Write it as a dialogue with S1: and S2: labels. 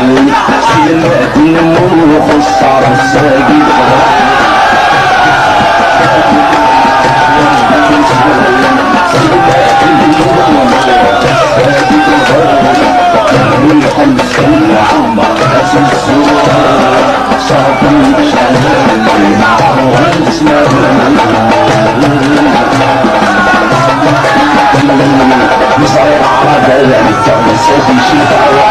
S1: سلمات النمو خسر الساقي والخمس العمر أسس الصور صافي شهادة مع مصر العرب الفرس في شفاء